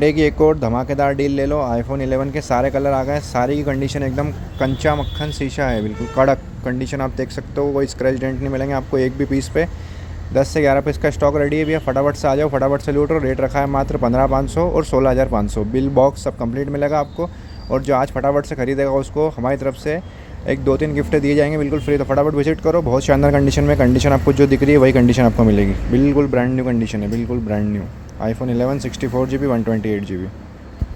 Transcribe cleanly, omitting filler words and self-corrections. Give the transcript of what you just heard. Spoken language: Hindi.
डे की एक और धमाकेदार डील ले लो। आईफोन 11 के सारे कलर आ गए, सारी की कंडीशन एकदम कंचा मक्खन शीशा है, बिल्कुल कड़क कंडीशन। आप देख सकते हो, कोई स्क्रैच डेंट नहीं मिलेंगे आपको एक भी पीस पे। 10 से 11 पीस का स्टॉक रेडी है भैया, फटाफट से आ जाओ, फटाफट से लूट लो। रेट रखा है मात्र 15,500 और 16,500। बिल बॉक्स सब कंप्लीट मिलेगा आपको। और जो आज फटाफट से खरीदेगा उसको हमारी तरफ से एक 2-3 गिफ्ट दिए जाएंगे बिल्कुल फ्री। तो फटाफट विजिट करो, बहुत शानदार कंडीशन में। कंडीशन आपको जो दिख रही है वही कंडीशन आपको मिलेगी, बिल्कुल ब्रांड न्यू कंडीशन है, बिल्कुल brand new. IPhone 11 64 GB 128 GB।